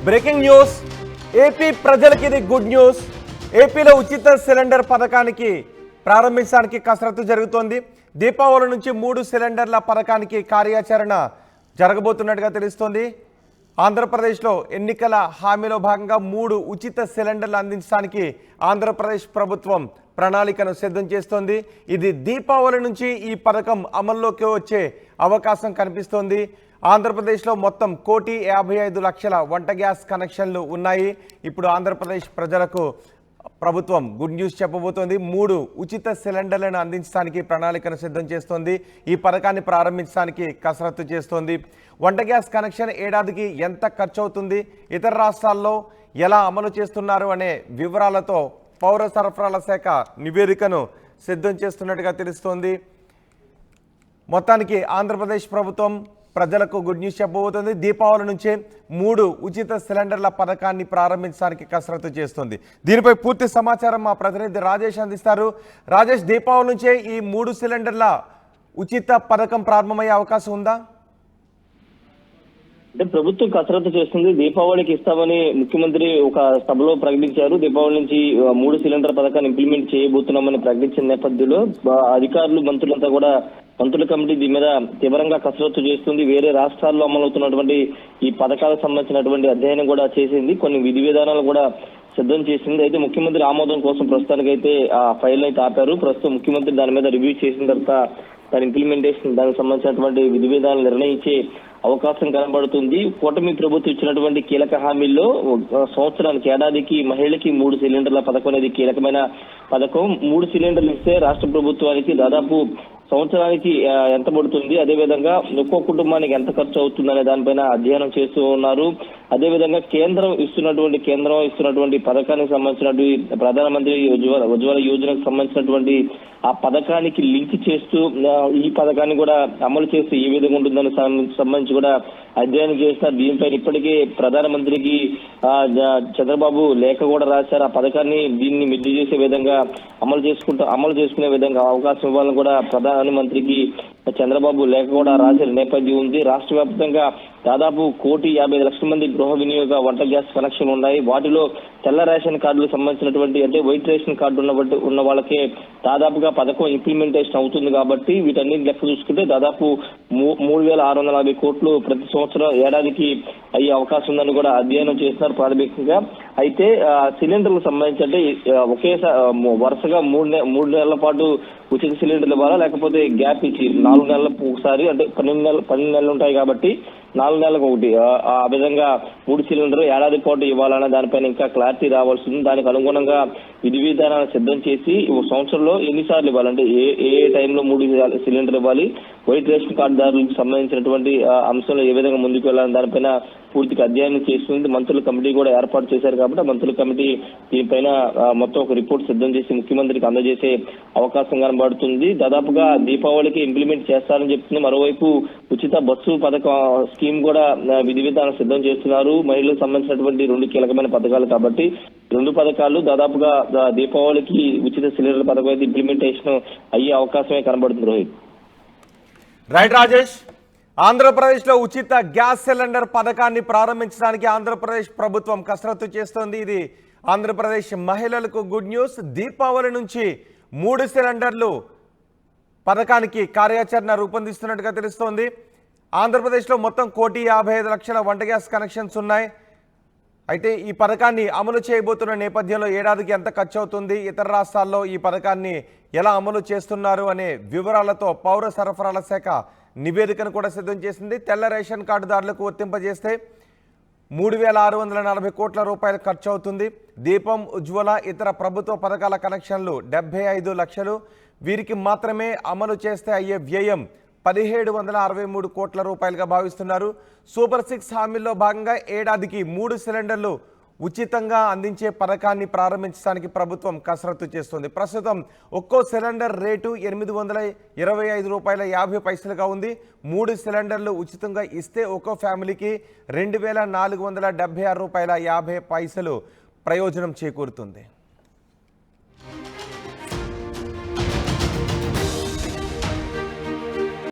Breaking news, AP ప్రజలకి ఇది good news. ఏపీలో ఉచిత సిలిండర్ పథకానికి ప్రారంభించడానికి కసరత్తు జరుగుతోంది. దీపావళి నుంచి 3 సిలిండర్ల పథకానికి కార్యాచరణ జరగబోతున్నట్టుగా తెలుస్తోంది. ఆంధ్రప్రదేశ్లో ఎన్నికల హామీలో భాగంగా 3 ఉచిత సిలిండర్లు అందించడానికి ఆంధ్రప్రదేశ్ ప్రభుత్వం ప్రణాళికను సిద్ధం చేస్తోంది. ఇది దీపావళి నుంచి ఈ పథకం అమల్లోకి వచ్చే అవకాశం కనిపిస్తోంది. ఆంధ్రప్రదేశ్లో మొత్తం 1,55,00,000 వంట గ్యాస్ కనెక్షన్లు ఉన్నాయి. ఇప్పుడు ఆంధ్రప్రదేశ్ ప్రజలకు ప్రభుత్వం గుడ్ న్యూస్ చెప్పబోతోంది. 3 ఉచిత సిలిండర్లను అందించడానికి ప్రణాళికను సిద్ధం చేస్తోంది. ఈ పథకాన్ని ప్రారంభించడానికి కసరత్తు చేస్తోంది. వంట గ్యాస్ కనెక్షన్ ఏడాదికి ఎంత ఖర్చు అవుతుంది, ఇతర రాష్ట్రాల్లో ఎలా అమలు చేస్తున్నారు అనే వివరాలతో పౌర సరఫరాల శాఖ నివేదికను సిద్ధం చేస్తున్నట్టుగా తెలుస్తోంది. మొత్తానికి ఆంధ్రప్రదేశ్ ప్రభుత్వం ప్రజలకు గుడ్ న్యూస్ చెప్పబోతుంది. దీపావళి నుంచే 3 ఉచిత సిలిండర్ల పథకాన్ని ప్రారంభించడానికి కసరత్తు చేస్తుంది. దీనిపై పూర్తి సమాచారం మా ప్రతినిధి రాజేష్ అందిస్తారు. రాజేష్, దీపావళి నుంచే ఈ 3 సిలిండర్ల ఉచిత పథకం ప్రారంభమయ్యే అవకాశం ఉందా? అంటే ప్రభుత్వం కసరత్తు చేస్తుంది. దీపావళికి ఇస్తామని ముఖ్యమంత్రి ఒక సభలో ప్రకటించారు. దీపావళి నుంచి 3 సిలిండర్ పథకాన్ని ఇంప్లిమెంట్ చేయబోతున్నామని ప్రకటించిన నేపథ్యంలో అధికారులు, మంత్రులంతా కూడా మంత్రుల కమిటీ దీని మీద తీవ్రంగా కసరత్తు చేస్తుంది. వేరే రాష్ట్రాల్లో అమలవుతున్నటువంటి ఈ పథకాలకు సంబంధించినటువంటి అధ్యయనం కూడా చేసింది. కొన్ని విధి విధానాలు కూడా సిద్ధం చేసింది. అయితే ముఖ్యమంత్రి ఆమోదం కోసం ప్రస్తుతానికైతే ఆ ఫైల్ అయితే ఆపారు. ప్రస్తుతం ముఖ్యమంత్రి దాని మీద రివ్యూ చేసిన తర్వాత దాని ఇంప్లిమెంటేషన్, దానికి సంబంధించినటువంటి విధి విధానాలు నిర్ణయించే అవకాశం కనబడుతుంది. కూటమి ప్రభుత్వం ఇచ్చినటువంటి కీలక హామీల్లో సంవత్సరానికి, ఏడాదికి మహిళకి 3 సిలిండర్ల పథకం అనేది కీలకమైన పథకం. 3 సిలిండర్లు ఇస్తే రాష్ట్ర ప్రభుత్వానికి దాదాపు సంవత్సరానికి ఎంత పడుతుంది, అదేవిధంగా ఒక్కో కుటుంబానికి ఎంత ఖర్చు అవుతుంది అనే దానిపైన అధ్యయనం చేస్తూ ఉన్నారు. అదేవిధంగా కేంద్రం ఇస్తున్నటువంటి పథకానికి సంబంధించినటువంటి ప్రధానమంత్రి ఉజ్వల యోజనకు సంబంధించినటువంటి ఆ పథకానికి లింక్ చేస్తూ ఈ పథకాన్ని కూడా అమలు చేస్తే ఏ విధంగా ఉంటుందని సంబంధించి కూడా అధ్యయనం చేస్తున్నారు. దీనిపైన ఇప్పటికే ప్రధానమంత్రికి చంద్రబాబు లేఖ కూడా రాశారు. ఆ పథకాన్ని దీన్ని మిద్ది చేసే విధంగా అమలు చేసుకునే విధంగా అవకాశం ఇవ్వాలని కూడా ప్రధానమంత్రికి చంద్రబాబు లేఖ కూడా రాసిన నేపథ్యం ఉంది. రాష్ట్ర వ్యాప్తంగా దాదాపు 1,50,00,000 మంది గృహ వినియోగ వంట గ్యాస్ కనెక్షన్ ఉన్నాయి. వాటిలో తెల్ల రేషన్ కార్డులకు సంబంధించినటువంటి, అంటే వైట్ రేషన్ కార్డు ఉన్న వాళ్ళకే దాదాపుగా పథకం ఇంప్లిమెంటేషన్ అవుతుంది. కాబట్టి వీటన్నిటి లెక్క చూసుకుంటే దాదాపు 3,640 కోట్లు ప్రతి సంవత్సరం ఏడాదికి అయ్యే అవకాశం ఉందని కూడా అధ్యయనం చేస్తున్నారు ప్రాథమికంగా. అయితే సిలిండర్లకు సంబంధించి అంటే ఒకేసారి వరుసగా 3 నెలల పాటు ఉచిత సిలిండర్లు ఇవ్వాలా, లేకపోతే గ్యాప్ ఇచ్చి 4 నెలలకు ఒకసారి, అంటే 12 నెలలు ఉంటాయి కాబట్టి 4 నెలలకు ఒకటి, ఆ విధంగా 3 సిలిండర్లు ఏడాది పాటు ఇవ్వాలన్న దానిపైన ఇంకా క్లారిటీ రావాల్సి ఉంది. దానికి అనుగుణంగా విధి విధానాలు సిద్ధం చేసి సంవత్సరంలో ఎన్నిసార్లు ఇవ్వాలంటే ఏ టైంలో 3 సిలిండర్ ఇవ్వాలి, వైట్ రేషన్ కార్డుదారులకు సంబంధించినటువంటి అంశంలో ఏ విధంగా ముందుకు వెళ్ళాలని దానిపైన పూర్తిగా అధ్యయనం చేస్తుంది. మంత్రుల కమిటీ కూడా ఏర్పాటు చేశారు కాబట్టి ఆ మంత్రుల కమిటీ దీనిపైన మొత్తం ఒక రిపోర్ట్ సిద్ధం చేసి ముఖ్యమంత్రికి అందజేసే అవకాశం కనబడుతుంది. దాదాపుగా దీపావళికి ఇంప్లిమెంట్ చేస్తారని చెప్తుంది. మరోవైపు ఉచిత బస్సు పథకం స్కీమ్ కూడా విధి విధానం సిద్ధం చేస్తున్నారు. మహిళలకు సంబంధించినటువంటి 2 కీలకమైన పథకాలు కాబట్టి 2 పథకాలు దాదాపుగా దీపావళికి ఉచిత సిలిండర్ల పథకం అయితే ఇంప్లిమెంటేషన్ అయ్యే అవకాశమే కనబడుతుంది. రోహిత్. రైట్ రాజేష్, ఆంధ్రప్రదేశ్లో ఉచిత గ్యాస్ సిలిండర్ పథకాన్ని ప్రారంభించడానికి ఆంధ్రప్రదేశ్ ప్రభుత్వం కసరత్తు చేస్తోంది. ఇది ఆంధ్రప్రదేశ్ మహిళలకు గుడ్ న్యూస్. దీపావళి నుంచి 3 సిలిండర్లు పథకానికి కార్యాచరణ రూపొందిస్తున్నట్టుగా తెలుస్తోంది. ఆంధ్రప్రదేశ్లో మొత్తం 1,55,00,000 వంట గ్యాస్ కనెక్షన్స్ ఉన్నాయి. అయితే ఈ పథకాన్ని అమలు చేయబోతున్న నేపథ్యంలో ఏడాదికి ఎంత ఖర్చు అవుతుంది, ఇతర రాష్ట్రాల్లో ఈ పథకాన్ని ఎలా అమలు చేస్తున్నారు అనే వివరాలతో పౌర సరఫరాల శాఖ నివేదికను కూడా సిద్ధం చేసింది. తెల్ల రేషన్ కార్డుదారులకు వర్తింపజేస్తే 3,640 కోట్ల రూపాయలు ఖర్చు అవుతుంది. దీపం, ఉజ్వల, ఇతర ప్రభుత్వ పథకాల కనెక్షన్లు 75 లక్షలు. వీరికి మాత్రమే అమలు చేస్తే అయ్యే వ్యయం 1,763 కోట్ల రూపాయలుగా భావిస్తున్నారు. సూపర్ 6 హామీల్లో భాగంగా ఏడాదికి 3 సిలిండర్లు ఉచితంగా అందించే పథకాన్ని ప్రారంభించడానికి ప్రభుత్వం కసరత్తు చేస్తుంది. ప్రస్తుతం ఒక్కో సిలిండర్ రేటు 825 రూపాయల 50 పైసలుగా ఉంది. 3 సిలిండర్లు ఉచితంగా ఇస్తే ఒక్కో ఫ్యామిలీకి 2,476 రూపాయల 50 పైసలు ప్రయోజనం చేకూరుతుంది.